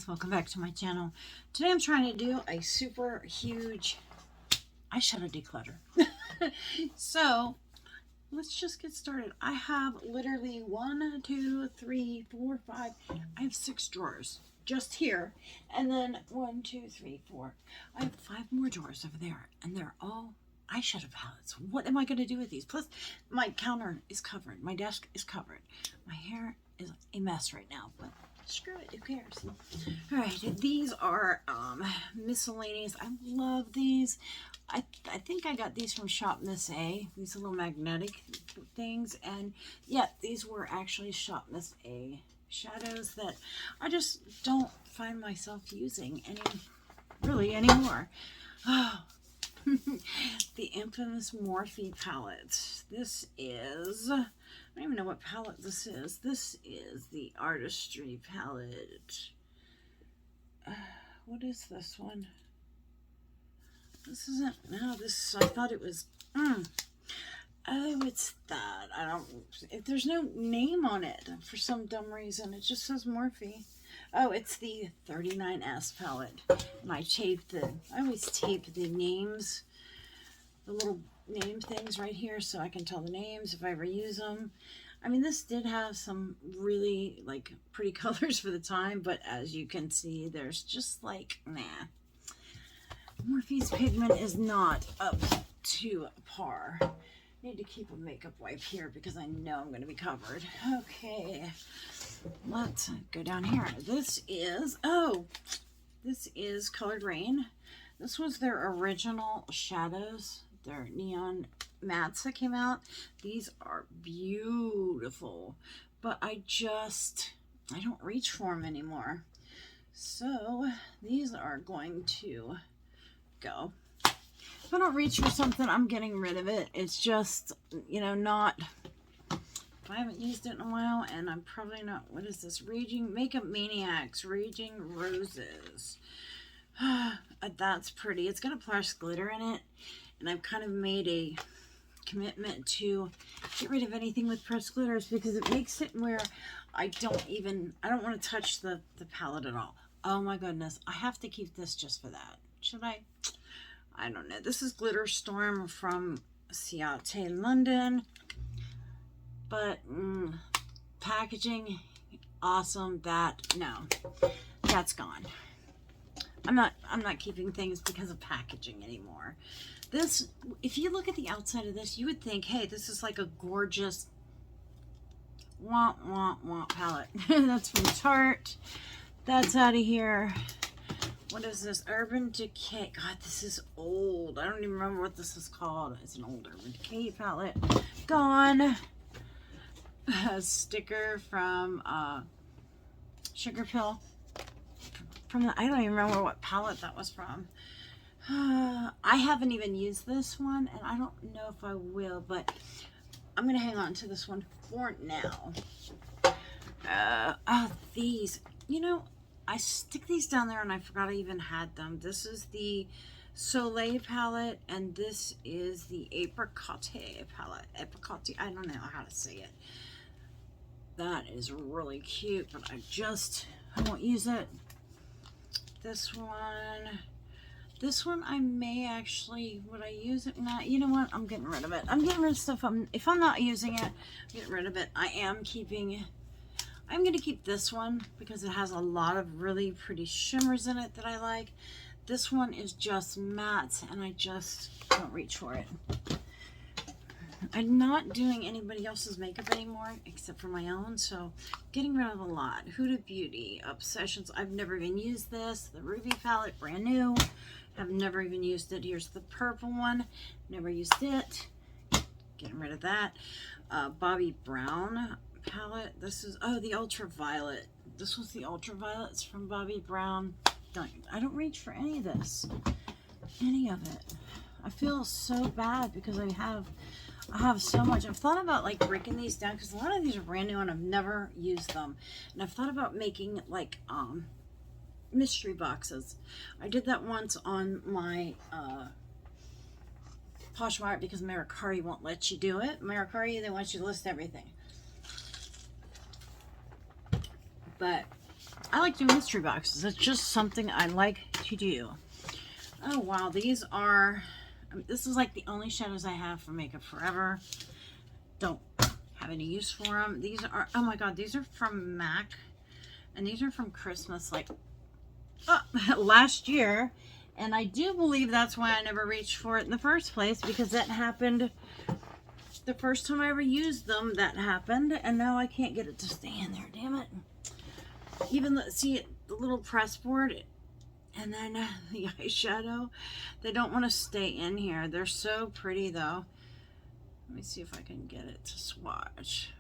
guys, welcome back to my channel. Today I'm trying to do a super huge eyeshadow declutter. So let's just get started. I have literally 1, 2, 3, 4, 5. I have 6 drawers just here, and then 1, 2, 3, 4. I have 5 more drawers over there, and they're all eyeshadow palettes. What am I going to do with these? Plus my counter is covered, my desk is covered, my hair is a mess right now, but screw it, who cares? All right, these are miscellaneous. I love these. I think I got these from Shop Miss A, these little magnetic things, and yeah, these were actually Shop Miss A shadows that I just don't find myself using anymore. Oh, the infamous Morphe palette. This is, I don't even know what palette this is. This is the Artistry palette. What is this one? This isn't, no, this, I thought it was, oh, it's that. I don't, if there's no name on it for some dumb reason. It just says Morphe. Oh, it's the 39S palette. And I always tape the names, the little name things right here so I can tell the names if I ever use them. I mean, this did have some really like pretty colors for the time, but as you can see, there's just like, nah. Morphe's pigment is not up to par. Need to keep a makeup wipe here because I know I'm going to be covered. Okay, let's go down here. This is, oh, this is Colored Rain. This was their original shadows, their neon mattes that came out. These are beautiful, but I don't reach for them anymore. So these are going to go. If I don't reach for something, I'm getting rid of it. It's just, you know, not, if I haven't used it in a while, and I'm probably not, what is this? Raging Makeup Maniacs, Raging Roses. That's pretty. It's got a plush glitter in it, and I've kind of made a commitment to get rid of anything with pressed glitters because it makes it where I don't want to touch the palette at all. Oh my goodness, I have to keep this just for that. Should I? I don't know. This is Glitter Storm from Ciate, London. But packaging, awesome. That's gone. I'm not keeping things because of packaging anymore. This, if you look at the outside of this, you would think, hey, this is like a gorgeous palette. That's from Tarte. That's out of here. What is this? Urban Decay. God, this is old. I don't even remember what this is called. It's an old Urban Decay palette. Gone. A sticker from Sugar Pill. I don't even remember what palette that was from. I haven't even used this one, and I don't know if I will, but I'm going to hang on to this one for now. These, you know, I stick these down there and I forgot I even had them. This is the Soleil palette, and this is the Apricot palette. Apricot, I don't know how to say it. That is really cute, but I won't use it. This one I may actually, would I use it? Not, you know what? I'm getting rid of it. I'm getting rid of stuff. If I'm not using it, I'm getting rid of it. I'm going to keep this one because it has a lot of really pretty shimmers in it that I like. This one is just matte, and I just don't reach for it. I'm not doing anybody else's makeup anymore except for my own, so getting rid of a lot. Huda Beauty, Obsessions. I've never even used this. The Ruby palette, brand new. I've never even used it. Here's the purple one. Never used it. Getting rid of that. Bobbi Brown palette. This is, oh, the Ultraviolet. This was the Ultraviolets from Bobbi Brown. I don't reach for any of this. Any of it. I feel so bad because I have so much. I've thought about like breaking these down because a lot of these are brand new and I've never used them. And I've thought about making like mystery boxes. I did that once on my Poshmark because MERICARI won't let you do it. MERICARI, they want you to list everything. But I like doing mystery boxes. It's just something I like to do. Oh, wow. These are, this is like the only shadows I have for Makeup Forever. Don't have any use for them. These are, oh my God, these are from MAC. And these are from Christmas, like, last year. And I do believe that's why I never reached for it in the first place, because that happened the first time I ever used them. That happened, and now I can't get it to stay in there. Damn it! Even see the little press board, and then the eyeshadow. They don't want to stay in here. They're so pretty though. Let me see if I can get it to swatch.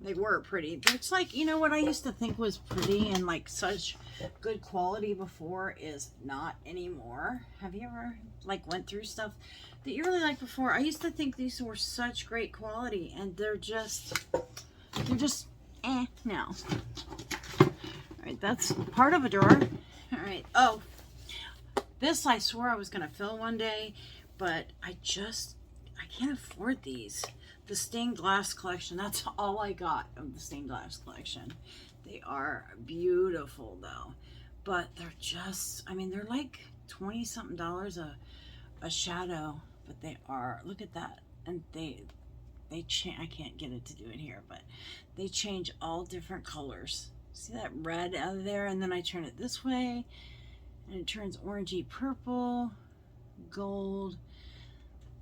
They were pretty. It's like, you know what I used to think was pretty and like such good quality before is not anymore. Have you ever like went through stuff that you really liked before? I used to think these were such great quality, and they're just now. All right, that's part of a drawer. All right. Oh, this I swore I was gonna fill one day, but I can't afford these. The stained glass collection, that's all I got of the stained glass collection. They are beautiful though, but they're just, I mean, they're like 20 something dollars a shadow, but they are, look at that. And they change, I can't get it to do it here, but they change all different colors. See that red out of there? And then I turn it this way and it turns orangey purple, gold.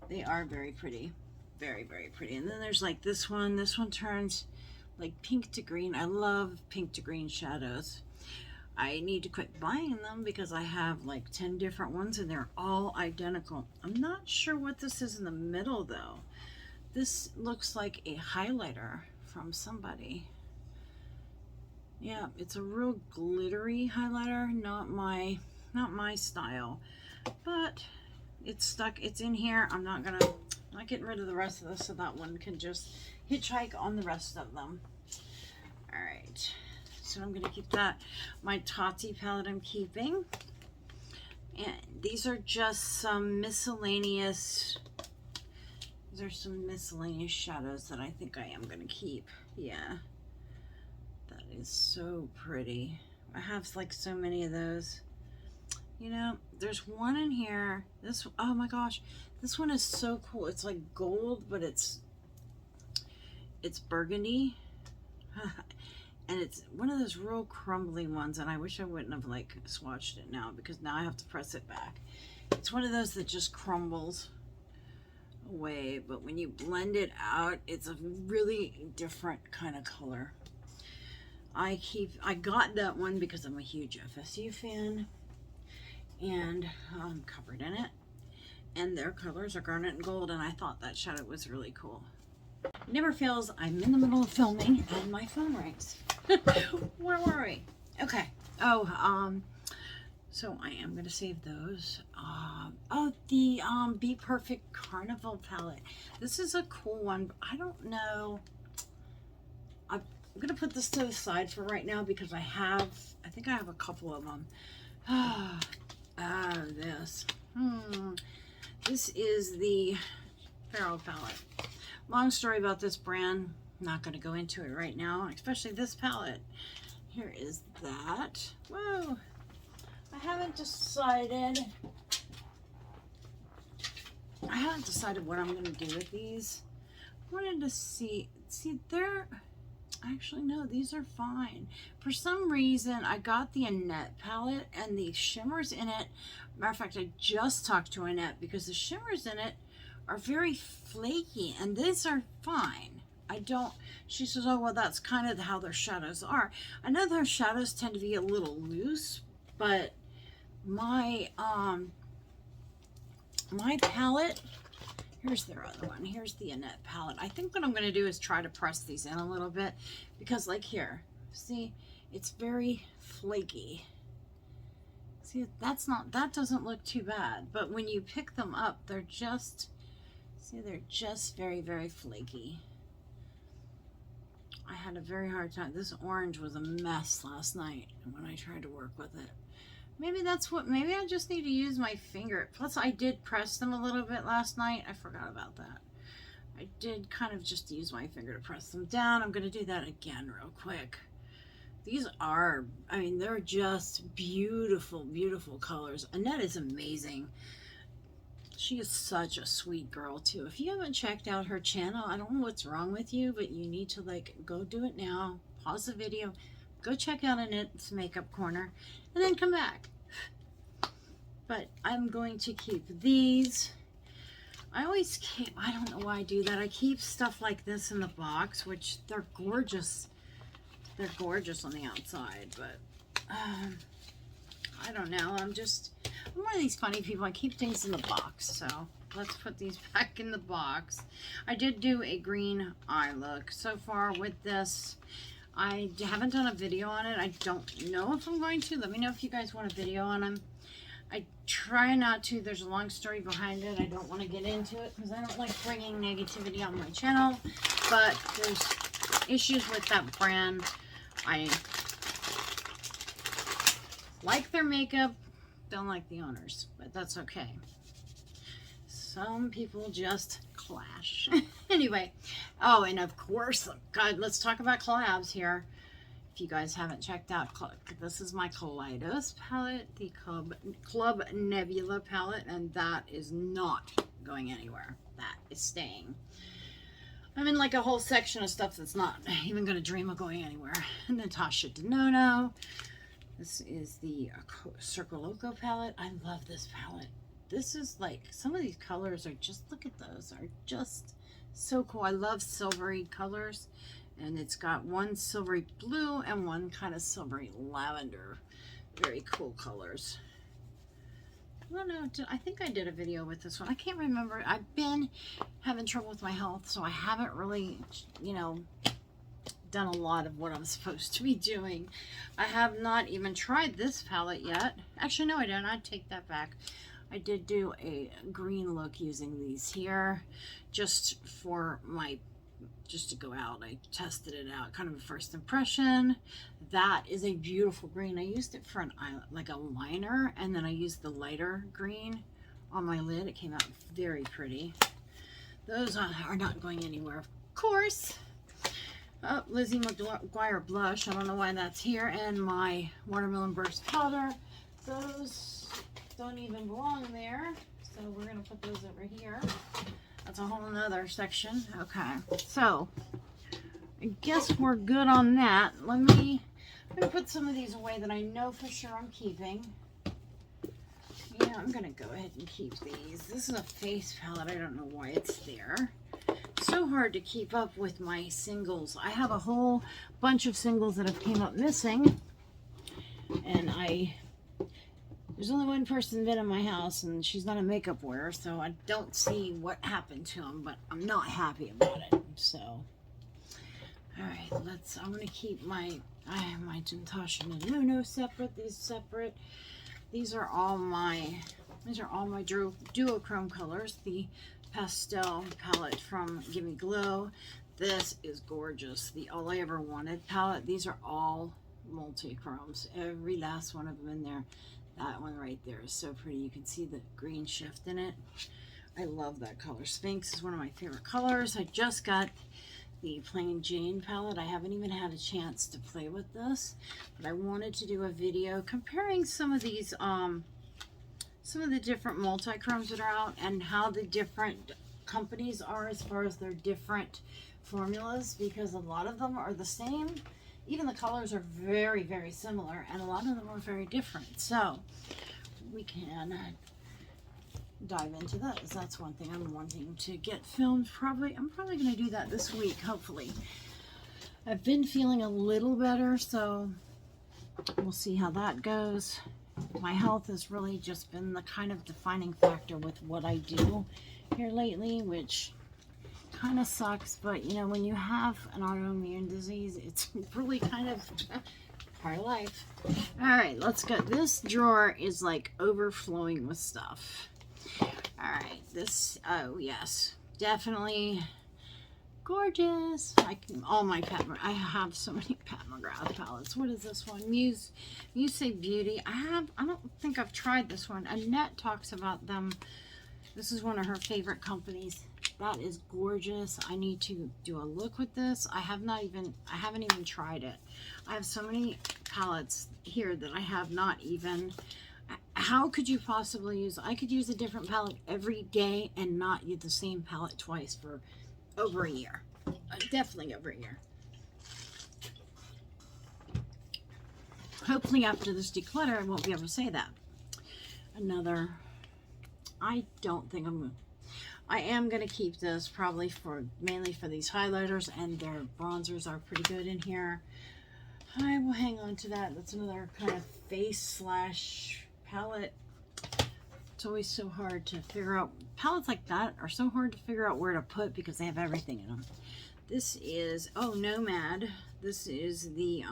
They are very pretty. Very, very pretty. And then there's like this one. This one turns like pink to green. I love pink to green shadows. I need to quit buying them because I have like 10 different ones and they're all identical. I'm not sure what this is in the middle though. This looks like a highlighter from somebody. Yeah, it's a real glittery highlighter. Not my style. But it's stuck. It's in here. I'm not getting rid of the rest of this, so that one can just hitchhike on the rest of them. All right, so I'm gonna keep that. My Tati palette I'm keeping, and these are just some miscellaneous. These are some miscellaneous shadows that I think I am gonna keep. Yeah, that is so pretty. I have like so many of those. You know, there's one in here. This, oh my gosh, this one is so cool. It's like gold, but it's burgundy. And it's one of those real crumbly ones, and I wish I wouldn't have like swatched it now, because now I have to press it back. It's one of those that just crumbles away, but when you blend it out, it's a really different kind of color. I got that one because I'm a huge FSU fan, and I'm covered in it, and their colors are garnet and gold, and I thought that shadow was really cool. Never fails, I'm in the middle of filming and my phone rings. Where were we? Okay. So I am gonna save those. The Be Perfect Carnival palette. This is a cool one, but I don't know. I'm gonna put this to the side for right now because I think I have a couple of them. This. This is the Farrow palette. Long story about this brand. Not going to go into it right now, especially this palette. Here is that. Whoa. I haven't decided what I'm going to do with these. I wanted to see they're actually, no, these are fine. For some reason, I got the Annette palette and the shimmers in it. Matter of fact, I just talked to Annette because the shimmers in it are very flaky, and these are fine. She says, oh, well, that's kind of how their shadows are. I know their shadows tend to be a little loose, but my palette, here's their other one. Here's the Annette palette. I think what I'm going to do is try to press these in a little bit, because like here, see, it's very flaky. See, that doesn't look too bad, but when you pick them up, they're just very, very flaky. I had a very hard time. This orange was a mess last night when I tried to work with it. Maybe I just need to use my finger. Plus, I did press them a little bit last night. I forgot about that. I did kind of just use my finger to press them down. I'm going to do that again real quick. These are, I mean, they're just beautiful, beautiful colors. Annette is amazing. She is such a sweet girl too. If you haven't checked out her channel, I don't know what's wrong with you, but you need to like go do it now. Pause the video, go check out Annette's makeup corner, and then come back. But I'm going to keep these. I always keep, I don't know why I do that. I keep stuff like this in the box, which they're gorgeous. They're gorgeous on the outside, but I don't know. I'm one of these funny people. I keep things in the box, so let's put these back in the box. I did do a green eye look so far with this. I haven't done a video on it. I don't know if I'm going to. Let me know if you guys want a video on them. I try not to. There's a long story behind it. I don't want to get into it because I don't like bringing negativity on my channel, but there's issues with that brand. I like their makeup, don't like the owners, but that's okay. Some people just clash. Anyway, oh, and of course, God, let's talk about collabs here. If you guys haven't checked out, this is my Kaleidos palette, the Club Nebula palette, and that is not going anywhere. That is staying. I'm in like a whole section of stuff that's not even going to dream of going anywhere. Natasha Denona. This is the Circo Loco palette. I love this palette. This is like, some of these colors are just, look at those, are just so cool. I love silvery colors. And it's got one silvery blue and one kind of silvery lavender. Very cool colors. I don't know, I think I did a video with this one. I can't remember. I've been having trouble with my health, so I haven't really, you know, done a lot of what I'm supposed to be doing. I have not even tried this palette yet. Actually, no, I don't. I take that back. I did do a green look using these here just for my, just to go out. I tested it out, kind of a first impression. That is a beautiful green. I used it for an eye, like a liner, and then I used the lighter green on my lid. It came out very pretty. Those are not going anywhere, of course. Oh, Lizzie McGuire blush. I don't know why that's here. And my Watermelon Burst powder. Those don't even belong there. So we're going to put those over here. That's a whole nother section. Okay. So I guess we're good on that. I'm going to put some of these away that I know for sure I'm keeping. Yeah, I'm going to go ahead and keep these. This is a face palette. I don't know why it's there. So hard to keep up with my singles. I have a whole bunch of singles that have came up missing, and there's only one person been in my house, and she's not a makeup wearer, so I don't see what happened to them, but I'm not happy about it. So all right, I'm going to keep my Natasha Denona separate, these separate. These are all my duochrome colors. The pastel palette from Gimme Glow. This is gorgeous. The All I Ever Wanted palette. These are all multi-chromes. Every last one of them in there. That one right there is so pretty. You can see the green shift in it. I love that color. Sphinx is one of my favorite colors. I just got the Plain Jane palette. I haven't even had a chance to play with this, but I wanted to do a video comparing some of these some of the different multi-chromes that are out and how the different companies are as far as their different formulas, because a lot of them are the same. Even the colors are very, very similar, and a lot of them are very different. So we can dive into those. That's one thing I'm wanting to get filmed. I'm probably going to do that this week, hopefully. I've been feeling a little better, so we'll see how that goes. My health has really just been the kind of defining factor with what I do here lately, which kind of sucks, but you know, when you have an autoimmune disease, it's really kind of part of life. All right, let's go. This drawer is like overflowing with stuff. All right, this, oh yes, definitely gorgeous. I have so many Pat McGrath palettes. What is this one? Muse Say Beauty. I don't think I've tried this one. Annette talks about them This is one of her favorite companies. That is gorgeous. I need to do a look with this. I haven't even tried it. I have so many palettes here that I have not even. How could you possibly use? I could use a different palette every day and not use the same palette twice for over a year. Definitely over a year. Hopefully after this declutter, I won't be able to say that. Another, I am going to keep this probably mainly for these highlighters, and their bronzers are pretty good in here. I will hang on to that. That's another kind of face slash palette. It's always so hard to figure out. Palettes like that are so hard to figure out where to put because they have everything in them. This is, oh, Nomad. This is the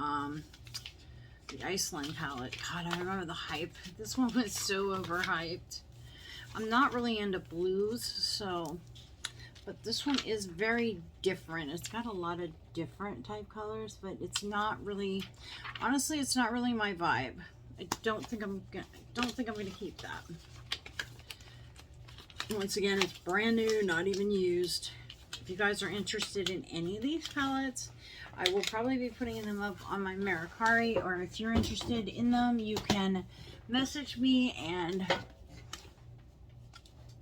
Iceland palette. God, I remember the hype. This one was so overhyped. I'm not really into blues, so, but this one is very different. It's got a lot of different type colors, but it's not really, honestly, it's not really my vibe. I don't think I'm gonna keep that. Once again, it's brand new, not even used. If you guys are interested in any of these palettes, I will probably be putting them up on my MERICARI, or if you're interested in them, you can message me, and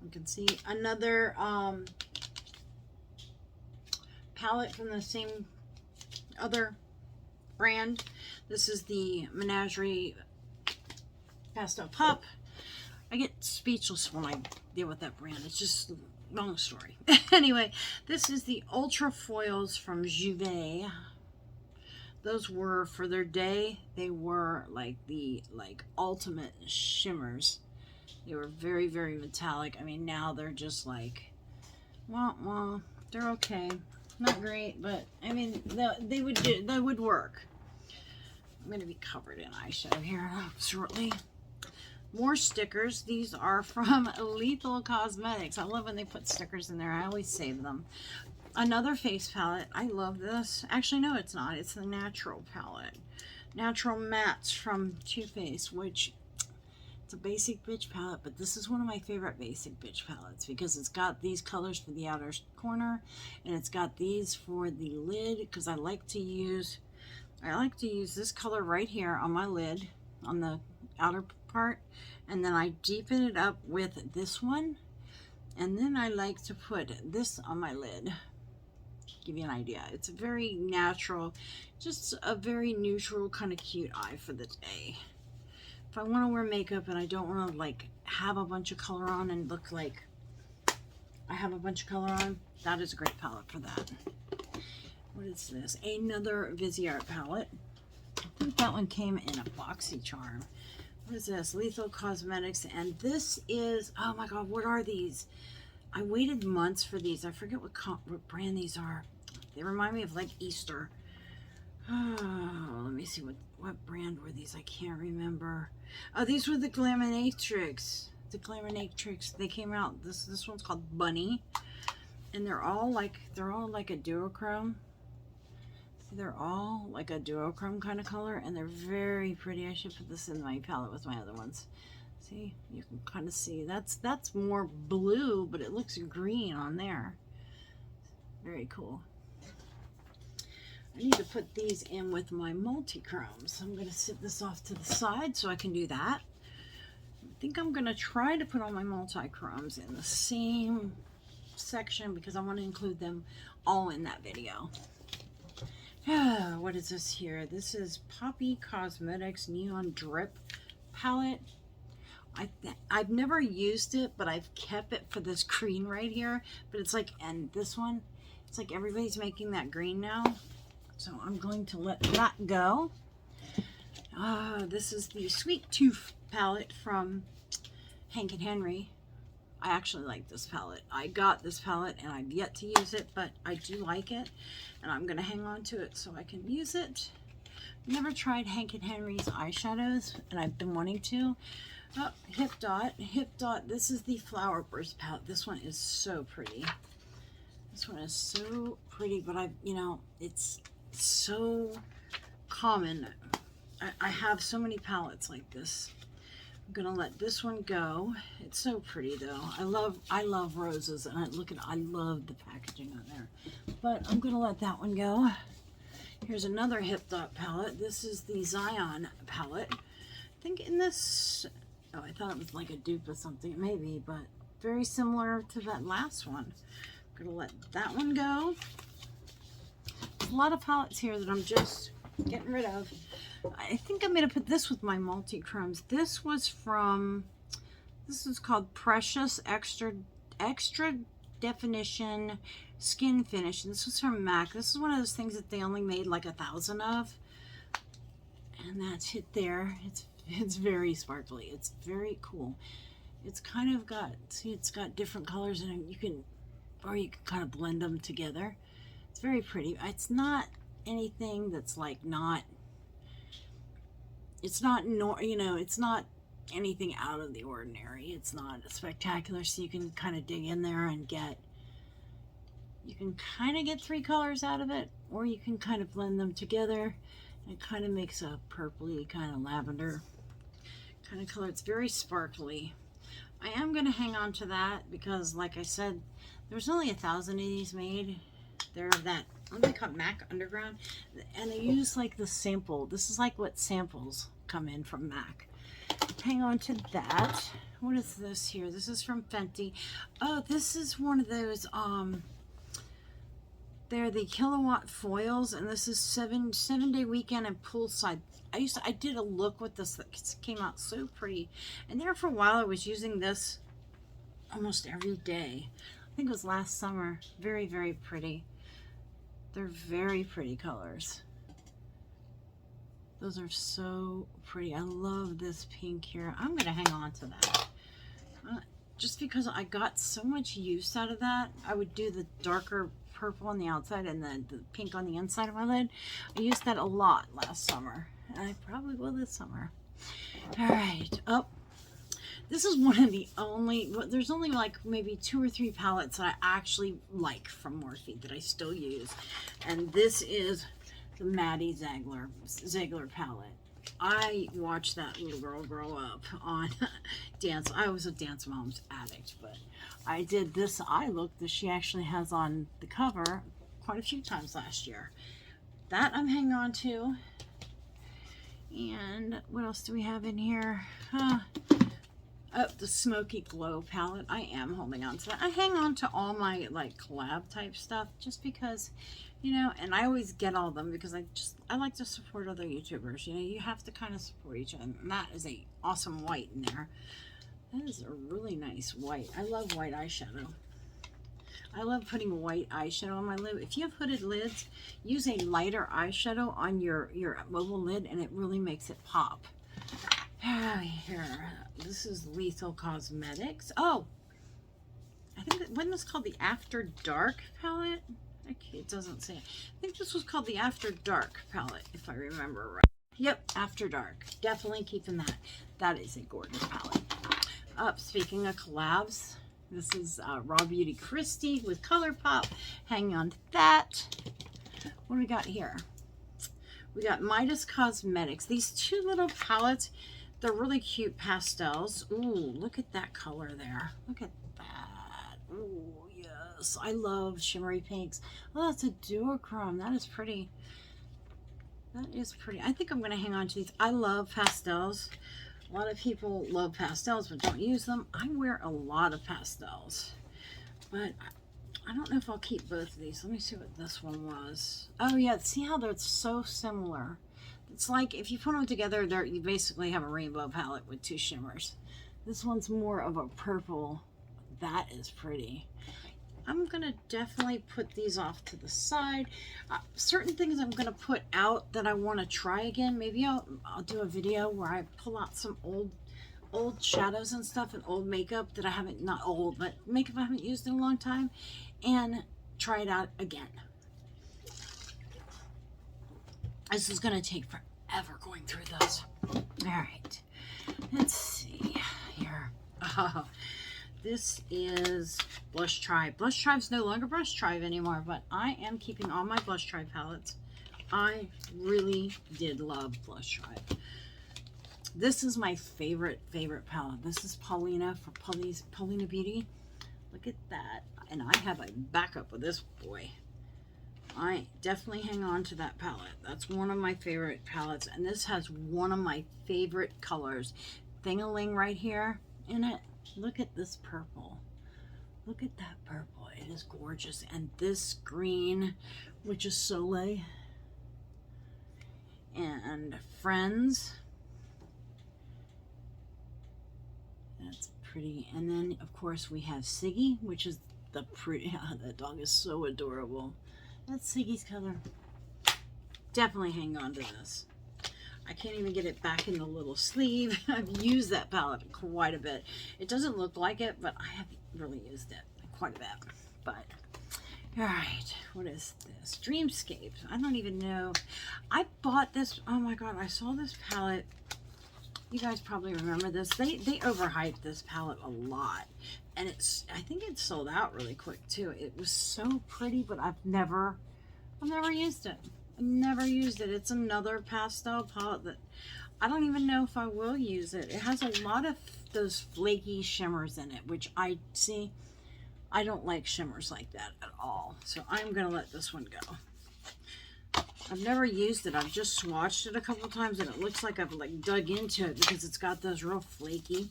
you can see another palette from the same other brand. This is the Menagerie Pastel Pup. I get speechless when I deal with that brand. It's just long story. Anyway, this is the Ultra Foils from Juvet. Those were, for their day, they were like the ultimate shimmers. They were very, very metallic. I mean, now they're just like, well, they're okay. Not great, but I mean, they would work. I'm going to be covered in eyeshadow here shortly. More stickers. These are from Lethal Cosmetics. I love when they put stickers in there. I always save them. Another face palette. I love this. Actually, no, it's not. It's the Natural palette. Natural Mattes from Too Faced, which it's a basic bitch palette, but this is one of my favorite basic bitch palettes because it's got these colors for the outer corner, and it's got these for the lid, because I like to use this color right here on my lid, on the outer part, and then I deepen it up with this one, and then I like to put this on my lid. Give you an idea. It's a very natural, just a very neutral kind of cute eye for the day. If I want to wear makeup and I don't want to like have a bunch of color on and look like I have a bunch of color on, that is a great palette for that. What is this? Another Viseart palette. I think that one came in a boxy charm. What is this? Lethal Cosmetics, and this is, oh my god, what are these? I waited months for these. I forget what brand these are. They remind me of like Easter. Oh, let me see, what brand were these? I can't remember. Oh, these were the Glaminatrix. The Glaminatrix. They came out. This one's called Bunny, and they're all like a duochrome. They're all like a duochrome kind of color, and they're very pretty. I should put this in my palette with my other ones. See, you can kind of see that's more blue, but it looks green on there. Very cool. I need to put these in with my multi-chromes. I'm going to sit this off to the side so I can do that. I think I'm going to try to put all my multi-chromes in the same section because I want to include them all in that video. What is this here? This is Poppy Cosmetics Neon Drip palette. I've never used it, but I've kept it for this green right here. But it's like, and this one, it's like everybody's making that green now. So I'm going to let that go. This is the Sweet Tooth palette from Hank and Henry. I actually like this palette. I got this palette and I've yet to use it, but I do like it. And I'm going to hang on to it so I can use it. Never tried Hank and Henry's eyeshadows, and I've been wanting to. Oh, Hip Dot. Hip Dot. This is the Flower Burst palette. This one is so pretty. This one is so pretty, but it's so common. I have so many palettes like this. I'm gonna let this one go. It's so pretty though. I love roses, and I love the packaging on there. But I'm gonna let that one go. Here's another Hip Dot palette. This is the Zion palette. I think in this, oh, I thought it was like a dupe of something, maybe, but very similar to that last one. I'm gonna let that one go. There's a lot of palettes here that I'm just getting rid of. I think I'm going to put this with my multi-chromes. This was from, this is called Precious Extra Definition Skin Finish. And this was from MAC. This is one of those things that they only made like 1,000 of. And that's it there. It's very sparkly. It's very cool. It's kind of got, see, it's got different colors in it. You can kind of blend them together. It's very pretty. It's not anything that's like not, it's not, you know, it's not anything out of the ordinary. It's not spectacular, so you can kind of dig in there and get, you can kind of get 3 colors out of it, or you can kind of blend them together, and it kind of makes a purpley kind of lavender kind of color. It's very sparkly. I am going to hang on to that because, like I said, there's only 1,000 of these made. They're that, what do they call it, MAC Underground, and they use like the sample. This is like what samples come in from MAC. Hang on to that. What is this here? This is from Fenty. Oh, this is one of those, they're the kilowatt foils, and this is 7-day weekend and poolside. I did a look with this that came out so pretty, and there for a while I was using this almost every day. I think it was last summer. Very, very pretty. They're very pretty colors. Those are so pretty. I love this pink here. I'm going to hang on to that. Just because I got so much use out of that. I would do the darker purple on the outside and then the pink on the inside of my lid. I used that a lot last summer. And I probably will this summer. All right. Oh. This is one of the only, there's only like maybe 2 or 3 palettes that I actually like from Morphe that I still use. And this is the Maddie Ziegler palette. I watched that little girl grow up on dance. I was a Dance Moms addict, but I did this eye look that she actually has on the cover quite a few times last year. That I'm hanging on to. And what else do we have in here? Oh, the Smoky Glow palette. I am holding on to that. I hang on to all my like collab type stuff just because, you know, and I always get all of them because I like to support other YouTubers. You know, you have to kind of support each other. And that is a awesome white in there. That is a really nice white. I love white eyeshadow. I love putting white eyeshadow on my lid. If you have hooded lids, use a lighter eyeshadow on your mobile lid and it really makes it pop. Here, this is Lethal Cosmetics. Oh, I think that, wasn't this called the After Dark palette? Okay, it doesn't say. I think this was called the After Dark palette, if I remember right. Yep, After Dark. Definitely keeping that. That is a gorgeous palette. Speaking of collabs, this is Raw Beauty Christie with ColourPop. Hang on to that. What do we got here? We got Midas Cosmetics. These 2 little palettes. They're really cute pastels. Ooh, look at that color there. Look at that. Ooh, yes. I love shimmery pinks. Oh, that's a duochrome. That is pretty. That is pretty. I think I'm going to hang on to these. I love pastels. A lot of people love pastels but don't use them. I wear a lot of pastels. But I don't know if I'll keep both of these. Let me see what this one was. Oh, yeah. See how they're so similar. It's like if you put them together, you basically have a rainbow palette with 2 shimmers. This one's more of a purple. That is pretty. I'm going to definitely put these off to the side. Certain things I'm going to put out that I want to try again. Maybe I'll do a video where I pull out some old shadows and stuff and old makeup that I haven't, not old, but makeup I haven't used in a long time, and try it out again. This is going to take forever going through those. All right. Let's see here. Oh, this is Blush Tribe. Blush Tribe's no longer Blush Tribe anymore, but I am keeping all my Blush Tribe palettes. I really did love Blush Tribe. This is my favorite palette. This is Paulina for Paulina Beauty. Look at that. And I have a backup with this boy. I definitely hang on to that palette. That's one of my favorite palettes. And this has one of my favorite colors. Thing-a-ling right here in it. Look at this purple. Look at that purple. It is gorgeous. And this green, which is Soleil. And Friends. That's pretty. And then, of course, we have Siggy, which is the pretty. Oh, that dog is so adorable. That's Siggy's color. Definitely hang on to this. I can't even get it back in the little sleeve. I've used that palette quite a bit. It doesn't look like it, but I have really used it quite a bit. But, all right, what is this? Dreamscape. I don't even know. I bought this. Oh my God, I saw this palette. You guys probably remember this. They overhyped this palette a lot. And I think it sold out really quick too. It was so pretty, but I've never used it. I've never used it. It's another pastel palette that I don't even know if I will use it. It has a lot of those flaky shimmers in it, which I don't like shimmers like that at all. So I'm gonna let this one go. I've never used it. I've just swatched it a couple times and it looks like I've like dug into it because it's got those real flaky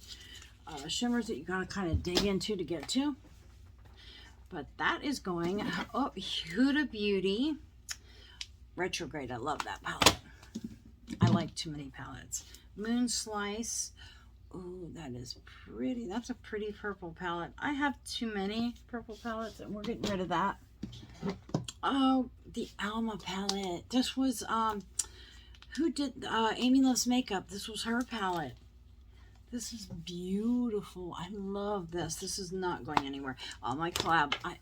shimmers that you gotta kind of dig into to get to. But that is going, oh, Huda Beauty Retrograde. I love that palette. I like too many palettes. Moon Slice. Oh, that is pretty. That's a pretty purple palette. I have too many purple palettes and we're getting rid of that. Oh, the Alma palette. This was, who did, Amy Loves Makeup. This was her palette. This is beautiful. I love this. This is not going anywhere. Oh, my collab. I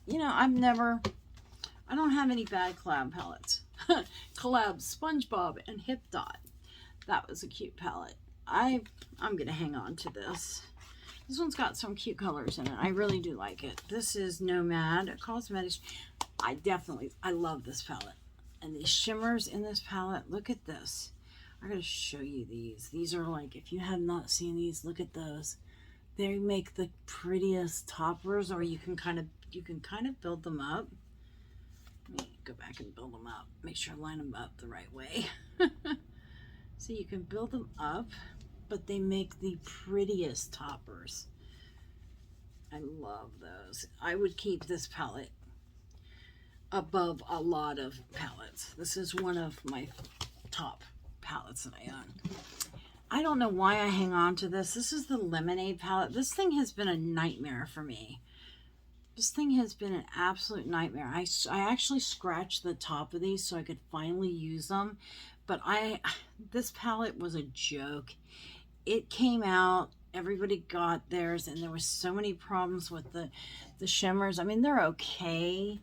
don't have any bad collab palettes. Collab SpongeBob and Hip Dot. That was a cute palette. I'm going to hang on to this. This one's got some cute colors in it. I really do like it. This is Nomad Cosmetics. I love this palette. And these shimmers in this palette, look at this. I gotta show you these. These are like, if you have not seen these, look at those. They make the prettiest toppers, or you can kind of build them up. Let me go back and build them up. Make sure I line them up the right way. So you can build them up, but they make the prettiest toppers. I love those. I would keep this palette above a lot of palettes. This is one of my top palettes that I own. I don't know why I hang on to this. This is the Lemonade palette. This thing has been a nightmare for me. This thing has been an absolute nightmare. I actually scratched the top of these so I could finally use them. But this palette was a joke. It came out, everybody got theirs, and there was so many problems with the shimmers. I mean, they're okay,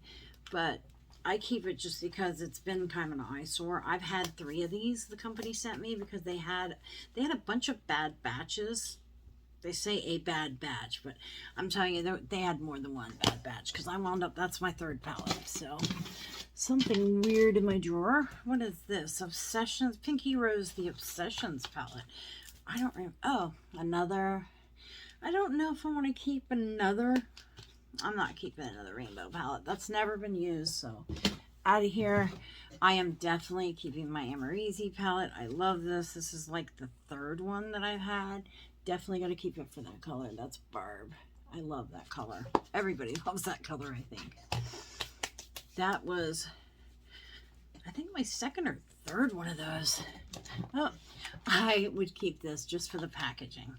but I keep it just because it's been kind of an eyesore. I've had 3 of these the company sent me because they had a bunch of bad batches. They say a bad batch, but I'm telling you, they had more than one bad batch because I wound up, that's my 3rd palette. So something weird in my drawer. What is this? Obsessions, Pinky Rose, the Obsessions palette. I don't remember. Oh, another. I don't know if I want to keep another. I'm not keeping another rainbow palette. That's never been used, so out of here. I am definitely keeping my Amerizi palette. I love this. This is like the 3rd one that I've had. Definitely got to keep it for that color. That's Barb. I love that color. Everybody loves that color, I think. That was, I think, my 2nd or 3rd one of those. Oh, I would keep this just for the packaging.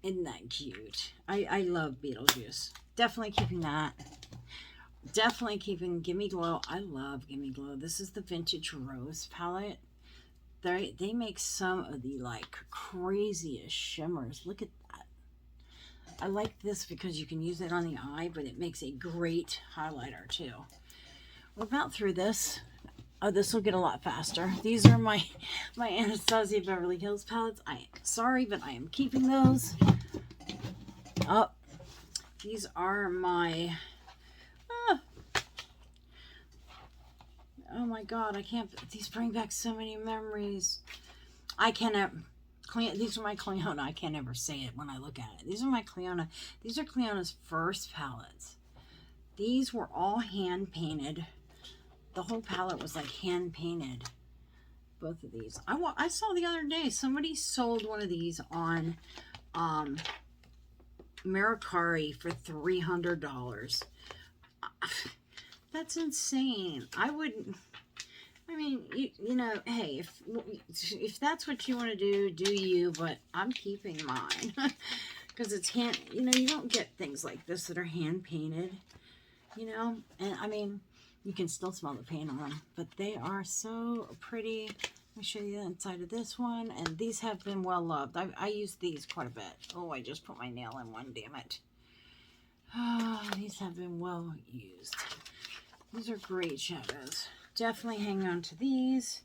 Isn't that cute? I love Beetlejuice. Definitely keeping that. Definitely keeping Gimme Glow. I love Gimme Glow. This is the Vintage Rose palette. They make some of the like craziest shimmers. Look at that. I like this because you can use it on the eye, but it makes a great highlighter too. We're about through this. Oh, this will get a lot faster. These are my Anastasia Beverly Hills palettes. I am sorry, but I am keeping those. Oh, these are my... Oh my God, I can't... These bring back so many memories. I cannot, these are my Cleona. I can't ever say it when I look at it. These are my Cleona. These are Cleona's first palettes. These were all hand painted. The whole palette was like hand painted. Both of these. I saw the other day somebody sold one of these on MERICARI for $300. That's insane. I wouldn't. I mean, you know, hey, if that's what you want to do, do you? But I'm keeping mine because it's hand. You know, you don't get things like this that are hand painted. You know, and I mean, you can still smell the paint on them, but they are so pretty. Let me show you the inside of this one, and these have been well loved. I use these quite a bit. Oh, I just put my nail in one. Damn it. Oh, these have been well used. These are great shadows. Definitely hang on to these.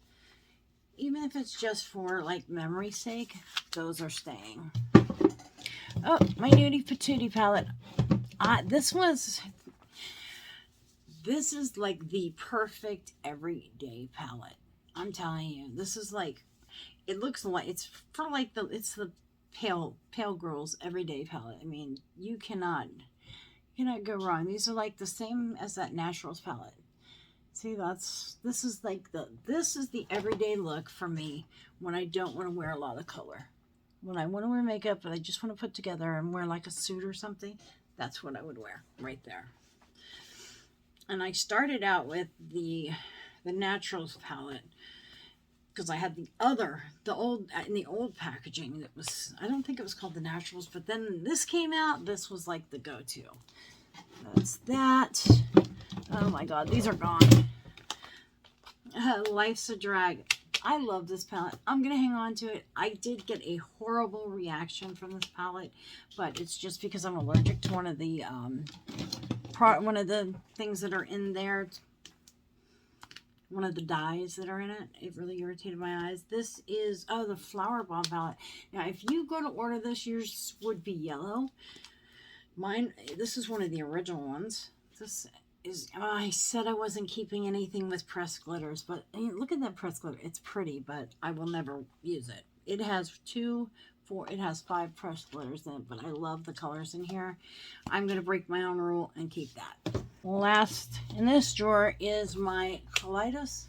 Even if it's just for like memory's sake, those are staying. Oh, my Nudie Patootie palette. This is like the perfect everyday palette. I'm telling you, this is like, it looks like it's for like it's the pale girls everyday palette. I mean, you cannot go wrong. These are like the same as that Naturals palette. See, this is the everyday look for me when I don't want to wear a lot of color. When I want to wear makeup but I just want to put together and wear like a suit or something, that's what I would wear right there. And I started out with the Naturals palette because I had the old packaging that was, I don't think it was called the Naturals, but then this came out. This was like the go-to. That's that. Oh my God, these are gone. Life's a Drag. I love this palette. I'm going to hang on to it. I did get a horrible reaction from this palette, but it's just because I'm allergic to one of the things that are in there. One of the dyes that are in it. It really irritated my eyes. This is, the Flower Bomb palette. Now, if you go to order this, yours would be yellow. Mine, this is one of the original ones. This is, I said I wasn't keeping anything with pressed glitters, but I mean, look at that pressed glitter. It's pretty, but I will never use it. It has 5 pressed glitters in it, but I love the colors in here. I'm going to break my own rule and keep that. Last in this drawer is my Kaleidos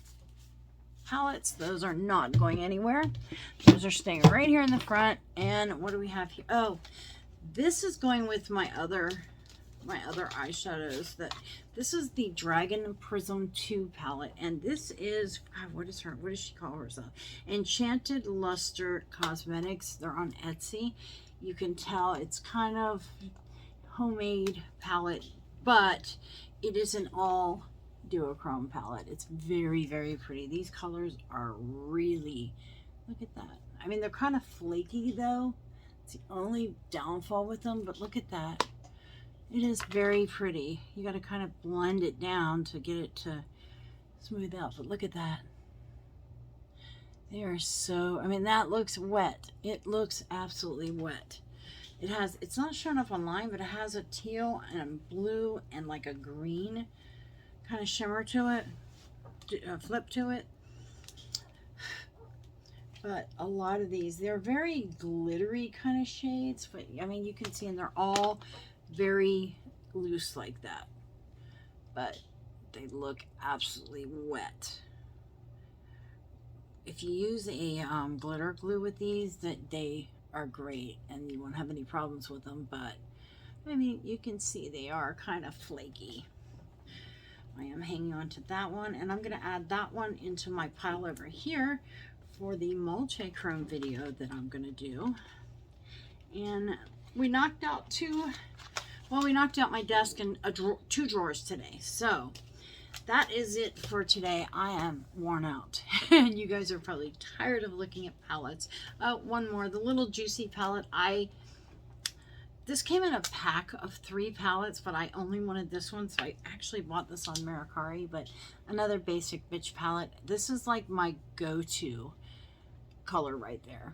palettes. Those are not going anywhere. Those are staying right here in the front. And what do we have here? Oh, this is going with my other eyeshadows. This is the Dragon Prism 2 palette, and this is, God, what does she call herself? Enchanted Luster Cosmetics. They're on Etsy. You can tell it's kind of homemade palette, but it is an all duochrome palette. It's very, very pretty. These colors are really, look at that. I mean, they're kind of flaky though. It's the only downfall with them, but look at that. It is very pretty. You got to kind of blend it down to get it to smooth out, but look at that. They are so, I mean, that looks wet. It looks absolutely wet. It's not showing up online, but it has a teal and a blue and like a green kind of shimmer to it, flip to it. But a lot of these, they're very glittery kind of shades, but I mean, you can see, and they're all very loose like that, but they look absolutely wet. If you use a glitter glue with these, they are great and you won't have any problems with them, but I mean, you can see they are kind of flaky. I am hanging on to that one, and I'm going to add that one into my pile over here for the multi-chrome video that I'm going to do. And we knocked out we knocked out my desk and 2 drawers today. So that is it for today. I am worn out. And you guys are probably tired of looking at palettes. One more, the Little Juicy palette. This came in a pack of 3 palettes, but I only wanted this one, so I actually bought this on MERICARI. But another basic bitch palette. This is like my go-to color right there.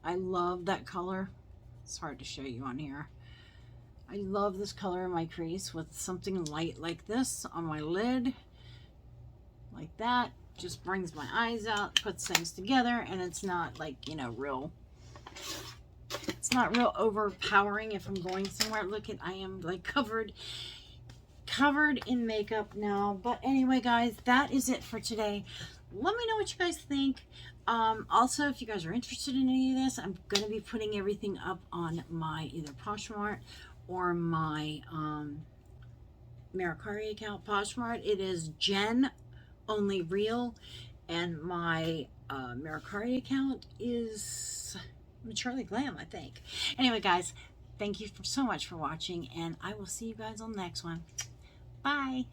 I love that color. It's hard to show you on here. I love this color in my crease with something light like this on my lid, like that, just brings my eyes out, puts things together, and it's not like, you know, it's not real overpowering if I'm going somewhere. Look at, I am like covered in makeup now. But anyway, guys, that is it for today. Let me know what you guys think. Also, if you guys are interested in any of this, I'm going to be putting everything up on my either Poshmark or my MERICARI account. Poshmark, it is Jen Only Real, and my MERICARI account is Charlie Glam, I think. Anyway, guys, thank you so much for watching, and I will see you guys on the next one. Bye.